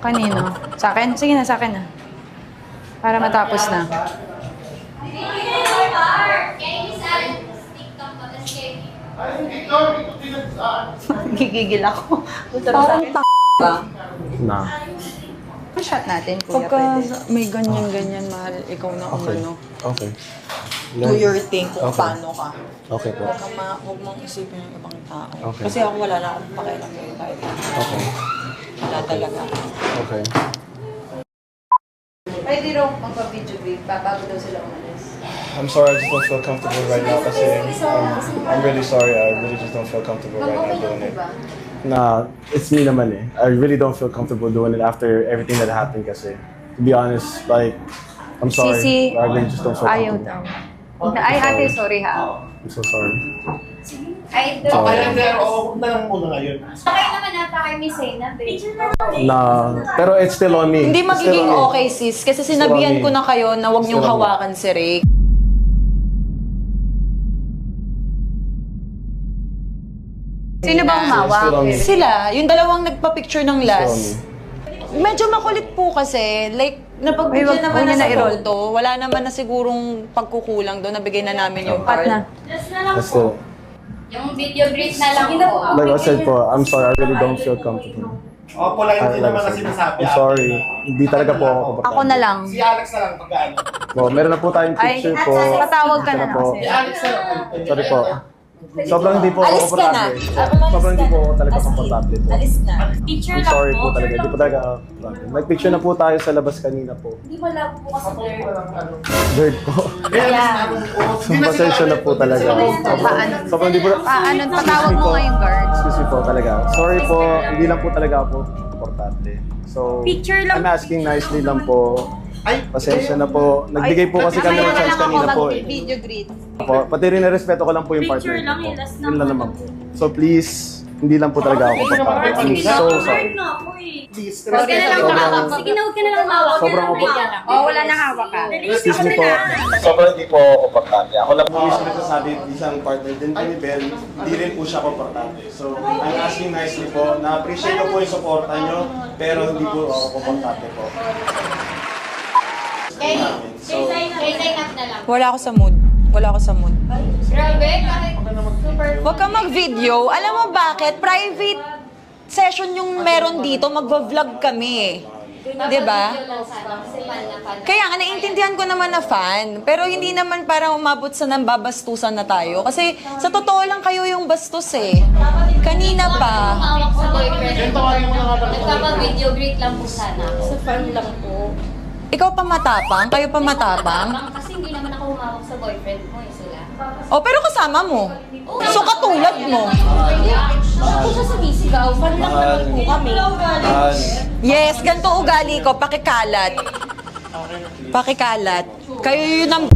Kanino? Sa akin? Sige na, sa akin na. Para matapos na. Gigigil ako. Parang ba? Na. Shot natin, kuya. Pagka Pwede. may ganyan-ganyan, mahal, ikaw na Okay. umano. Okay. Do your thing kung Okay. paano ka. Okay po. Huwag mong isipin yung ibang tao. Okay. Kasi ako wala na akong pakialam kayo kahit ano. Okay. Wala talaga. Okay. Pwede raw magpa-video break bago daw sila umalis. I'm sorry, I just don't feel comfortable right now kasi I'm really sorry. I really just don't feel comfortable right now doing it. Nah, it's me naman eh. I really don't feel comfortable doing it after everything that happened kasi. To be honest, like, I'm sorry. Sisi, I really just don't feel ayaw comfortable. daw. Ay, ate, sorry ha. I'm so sorry. Ay, Sorry. Kaya pero huwag na lang muna ngayon. Okay naman ata kay Miss Zainab eh. Nah, pero it's still on me. Hindi It's still magiging on me. okay, sis. Kasi sinabihan ko na kayo na huwag niyong Still on me. hawakan si Ray. Sino ba Still on umawak? me. Sila, yung dalawang nagpa-picture ng Still on last. me. Medyo makulit po kasi, like, Ay, napagbigyan wag naman niya na sa na i-roll. photo. Wala naman na sigurong pagkukulang doon. Nabigay na namin yung Cut card. na. Just na lang That's po. still, Yung video break na lang po. like I said po, I'm sorry. I really don't feel comfortable. O, pula hindi naman kasi nasabi. I'm sorry. Hindi talaga po ako komportable. Ako na lang. Si Alex na lang pagkaan. Po, meron na po tayong Ay, picture po. patawag ka na Ito po. kasi. Si Alex na lang. Sorry po. Sobrang hindi po ako Alis ka na. komportable. Sobrang hindi po ako talaga komportable po. Alis na. Picture I'm lang sorry po. po talaga. Hindi po talaga ako komportable. Nag-picture na po tayo sa labas kanina po. Hindi wala po kasi there. Dirt po. Pasensya na po talaga. Sobrang hindi po. Paano? Patawag mo nga yung guards. Excuse me po talaga. Sorry po. Hindi lang po talaga ako komportable. So, Picture lang. I'm asking nicely lang po. Ay, Pasensya na po. Nagbigay po kasi kami ng chance kanina po eh. Video greet. Po, pati rin na-respeto ko lang po yung partner Picture lang, ko po. ilas na Yun lang po. naman po. So please, hindi lang po talaga ako komportable. I'm so sorry. na ako eh. please. Huwag ka na lang hawak. Sige na, huwag ka na lang mawag. Sobrang Oh, wala na hawak ka. Excuse me po. Sobrang hindi po ako komportable. Ako lang po mismo nagsasabi, isang partner din po ni Bel, hindi rin po siya komportable. So, I'm asking nicely po, na-appreciate ko po yung supporta nyo, pero hindi po ako komportable po. Kay So, Zainab na lang. Wala ako sa mood. Wala ako sa mood. Grabe, kahit super. Huwag ka mag-video. Alam mo bakit? Private session yung meron dito. Magva-vlog kami eh. Diba? Video lang sana kasi fan na fan. Kaya nga, naiintindihan ko naman na fan. Pero hindi naman para umabot sa nambabastusan na tayo. Kasi sa totoo lang kayo yung bastos eh. Kanina pa. Umawak sa boyfriend. Nagpapa-video break lang po sana. Sa fan lang po. Ikaw pa matapang? Kayo pa matapang? Kasi hindi naman ako humawak sa boyfriend mo eh sila. O, pero kasama mo. So, katulad mo. Bakit po siya sumisigaw? Fan lang naman po kami. Yes, ganito ugali ko. Pakikalat. Pakikalat. Kayo yung